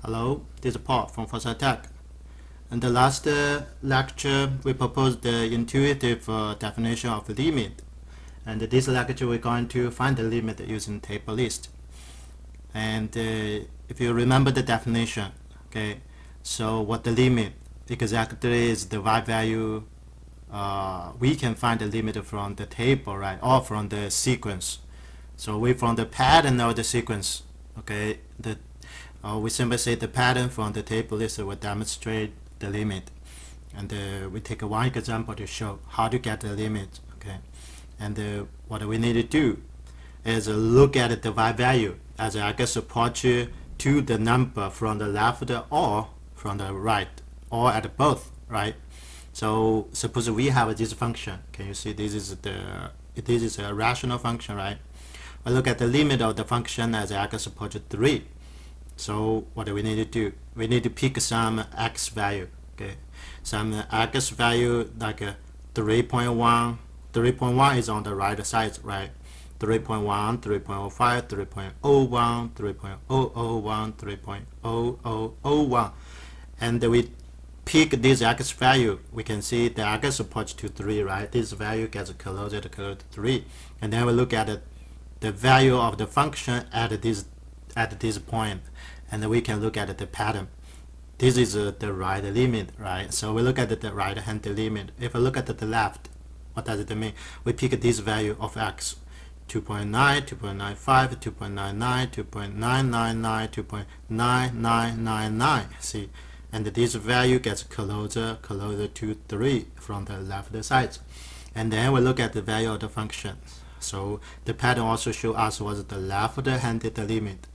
Hello, this is Paul from Foresight Tech. In the last lecture, we proposed the intuitive definition of limit. And this lecture, we're going to find the limit using table list. And if you remember the definition, okay, so what the limit exactly is the y value. We can find the limit from the table, right, or from the sequence. So we from the pattern of the sequence, okay, we simply say the pattern from the table list will demonstrate the limit. And we take one example to show how to get the limit, okay. And what we need to do is look at the y value as I guess approach to the number from the left or from the right, or at both, right? So suppose we have this function. Can you see this is a rational function, right? I look at the limit of the function as x approaches 3. So what do we need to do? We need to pick some x value, okay? Some x value like 3.1. 3.1 is on the right side, right? 3.1, 3.05, 3.01, 3.001, 3.0001. And we pick this x value. We can see the x approach to 3, right? This value gets closer to 3. And then we look at the value of the function at this point, and we can look at the pattern. This is the right limit, right? So we look at the right hand limit. If we look at the left, what does it mean? We pick this value of x, 2.9, 2.95, 2.99, 2.999, 2.9999. See, and this value gets closer to 3 from the left side. And then we look at the value of the function. So the pattern also shows us was the left-handed limit.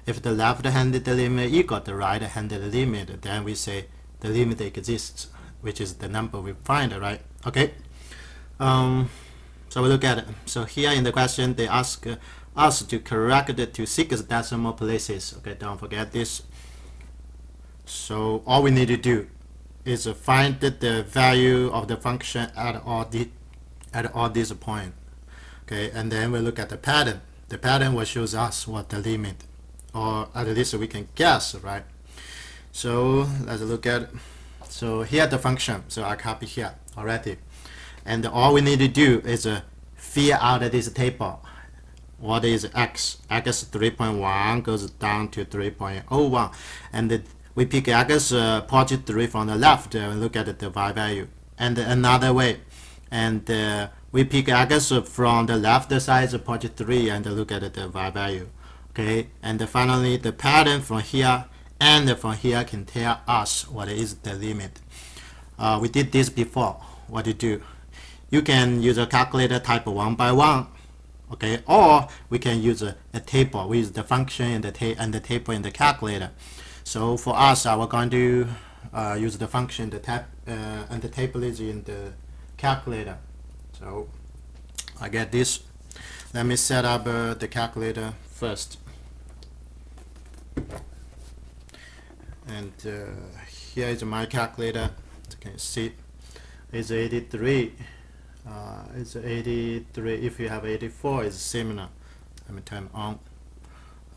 If the left-handed limit equals the right-handed limit, then we say the limit exists, which is the number we find, right? Okay. So we look at it. So here in the question, they ask us to correct it to 6 decimal places. Okay, don't forget this. So all we need to do is find the value of the function at all these points. Okay, and then we look at the pattern. The pattern will show us what the limit, or at least we can guess, right? So let's look at it. So here the function. So I copy here already, and all we need to do is fill out this table. What is x? X 3.1 goes down to 3.01, and we pick x positive 3 from the left and look at the y value. And another way, and we pick x from the left side positive 3 and look at the y value. Okay, and finally the pattern from here and from here can tell us what is the limit. We did this before. What do you do? You can use a calculator type 1 by 1, okay, or we can use a table with the function and the table in the calculator. So for us, we're going to use the function, and the table is in the calculator. So I get this. Let me set up the calculator first. And here is my calculator. As you can see, it's 83. It's 83. If you have 84, it's similar. Let me turn on.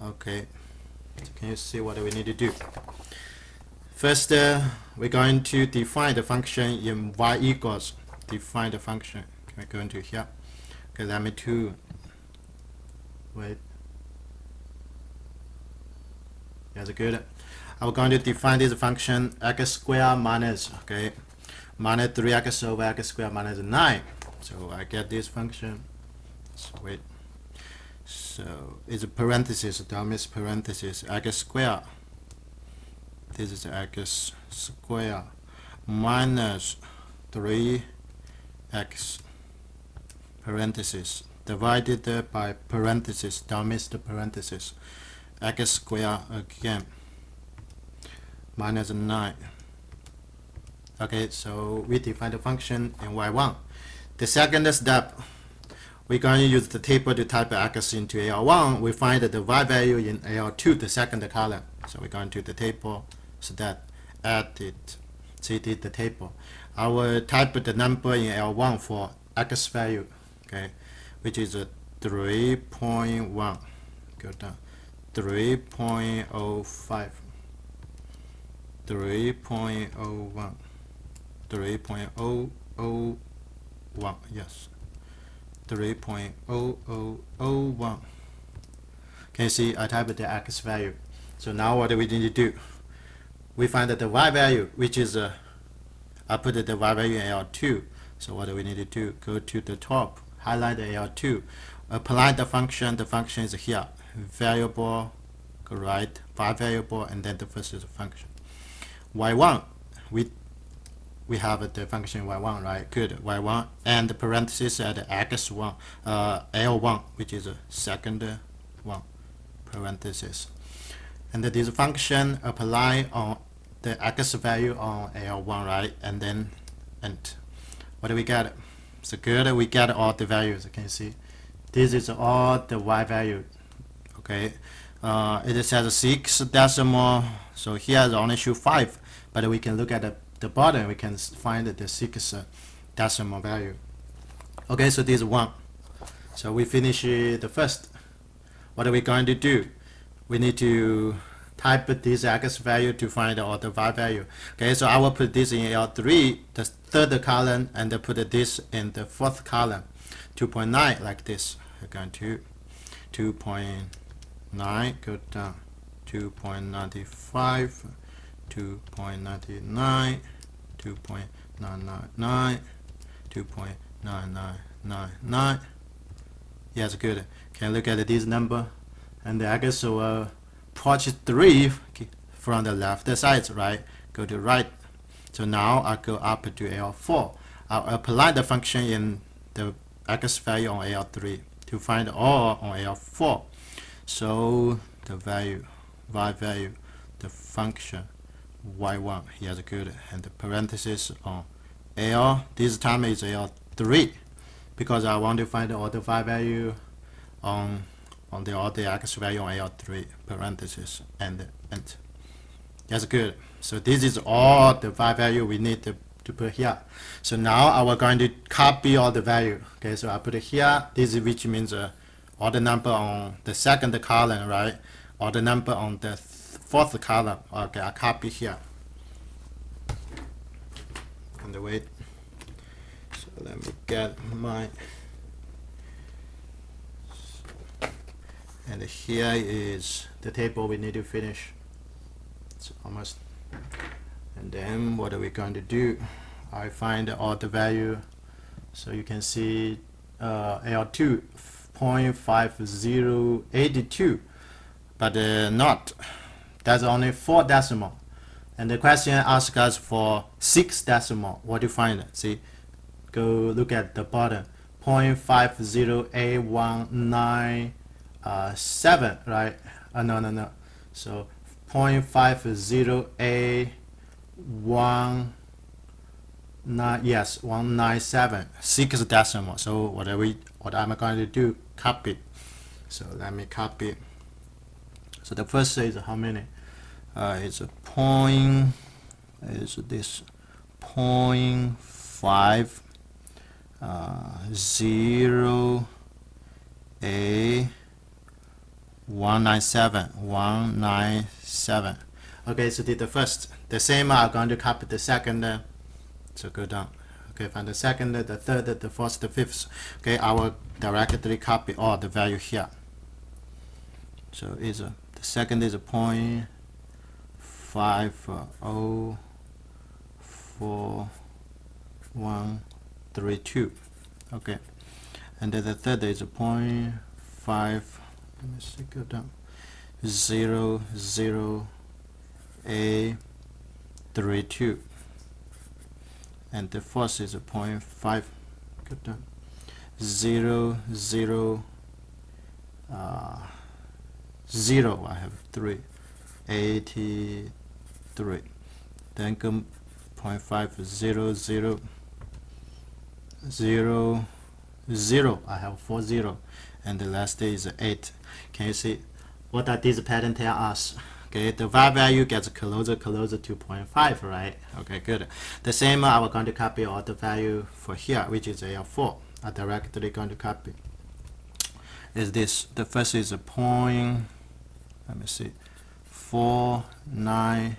Okay. So can you see what we need to do? First, we're going to define the function in y equals. Define the function. We're going to here. Okay, let me to wait. That's good. I'm going to define this function x squared minus, okay, minus 3x over x squared minus 9. So I get this function. So wait. So it's a parenthesis, don't miss parenthesis, x squared. This is x squared minus 3x parenthesis divided by parenthesis, don't miss the parenthesis, x squared again minus 9. Okay, so we define the function in y1. The second step, we're going to use the table to type x into AL1. We find the y value in AL2, the second column. So we're going to the table, so that edit, cd the table. I will type the number in L1 for x value, okay, which is 3.1. Go down, 3.05. 3.01, 3.001, yes, 3.0001. Can you see I typed the x value? So now what do we need to do? We find that the y value, which is I put the y value in L2. So what do we need to do? Go to the top, highlight the L2, apply the function. The function is here, variable, go right, y variable, and then the first is a function. Y1, we have the function y1, right? Good, y1, and the parenthesis at x1, L1, which is a second one, parenthesis. And this function apply on the x value on L1, right? And then int. What do we get? So good, we get all the values. Can you see? This is all the y value. Okay, it says 6 decimal. So here it only show 5, but we can look at the bottom. We can find the 6 decimal value. Okay, so this is 1. So we finish the first. What are we going to do? We need to type this x value to find all the y value. Okay, so I will put this in L3, the third column, and then put this in the fourth column. 2.9 like this. We're going to 2.9, go down 2.95, 2.99, 2.999, 2.9999. Yes, good. Can you look at this number? And the x will approach 3 from the left side, right? Go to right. So now I go up to L4. I'll apply the function in the x value on L3 to find all on L4. So the value, y value, the function y1, yes, good, and the parenthesis on L, this time is L3, because I want to find all the y value on all the x value on L3, parenthesis, and int. That's good. So this is all the y value we need to put here. So now we're going to copy all the value. Okay, so I put it here. This is which means all the number on the second column, right? All the number on the fourth column. Okay, I copy here. And wait. So let me get my. And here is the table we need to finish. It's almost. And then what are we going to do? I find all the value. So you can see L2 0.5082, but not. That's only 4 decimal. And the question asks us for 6 decimal. What do you find? See, go look at the bottom. 0.508197, right? No. So 0.5081, yes, 197, 6 decimal. So what am I going to do? Copy. So let me copy. So the first is how many? It's a point. Is this 0.5 0 a 197. Okay, so did the first. The same I'm going to copy the second. So go down. Okay, find the second, the third, the fourth, the fifth. Okay, I will directly copy all the value here. So is the second is a 0.5041132. Okay, and then the third is a 0.5. Let me see, go down. 0.0A32. And the fourth is a 0.5. Go down. 0.0 0. I have 3. 83. Then go 0.500 0 0. I have 40. And the last is 8. Can you see what does this pattern tell us? Okay, the y value gets closer to 0.5, right? Okay, good. The same I was going to copy all the value for here, which is L4. I directly going to copy. Is this the first is a point? Let me see, 491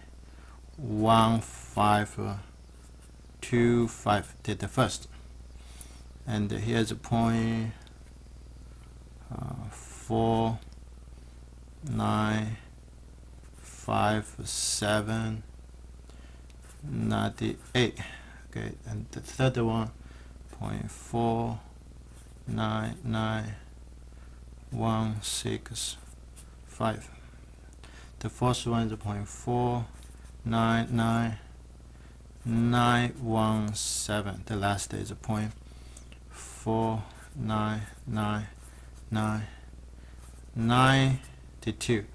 1525 did the first, and here's a point 495798. Okay, and the third one 0.499165. The first one is 0.499917. The last is 0.499992.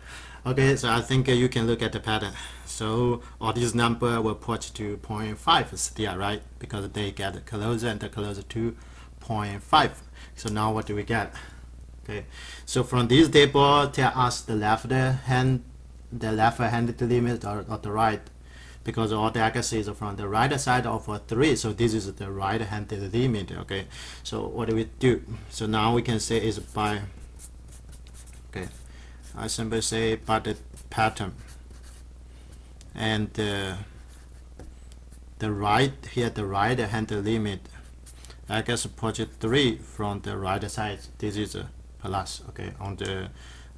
Okay, so I think you can look at the pattern. So all these numbers will point to 0.5 still, right? Because they get closer and closer to 0.5. So now what do we get? Okay, so from this table, tell us the left-handed limit or the right, because all the x is from the right side of 3, so this is the right-handed limit. Okay, so what do we do? So now we can say is by, okay, I simply say by the pattern, and the right here, the right-handed limit, x approach 3 from the right side, this is a plus, okay, on the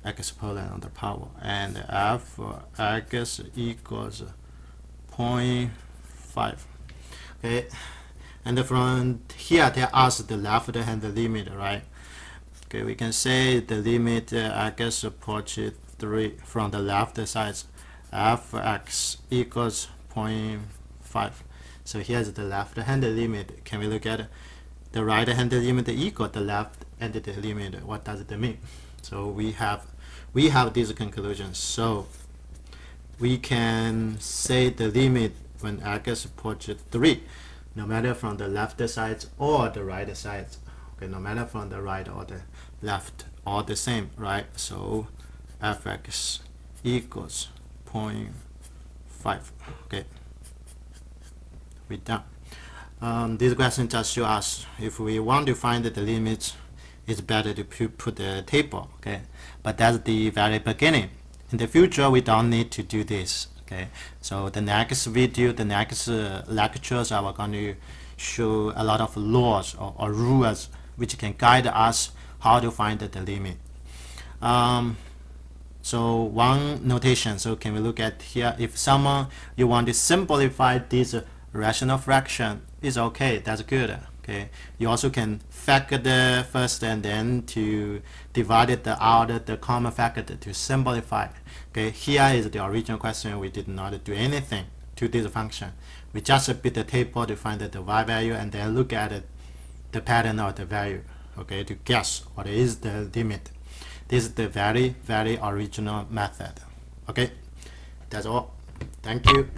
exponent on the power, and f x equals 0.5. Okay, and from here tell us the left hand limit, right? Okay, we can say the limit x approach 3 from the left side, fx equals 0.5. So here's the left hand limit. Can we look at the right hand limit equal the left hand limit? What does it mean? So we have these conclusions. So we can say the limit when x approaches 3, no matter from the left side or the right side. Okay, no matter from the right or the left, all the same, right? So fx equals 0.5. Okay, we're done. This question just shows us if we want to find the limits, it's better to put the table. Okay, but that's the very beginning. In the future, we don't need to do this. Okay, so the next video, the next lectures, I will going to show a lot of laws or rules which can guide us how to find the limit. So one notation. So can we look at here? If you want to simplify this rational fraction, is okay. That's good. Okay, you also can factor first and then to divide it out the common factor to simplify. Okay, here is the original question. We did not do anything to this function. We just built the table to find the y value and then look at the pattern of the value. Okay, to guess what is the limit. This is the very original method. Okay, that's all. Thank you.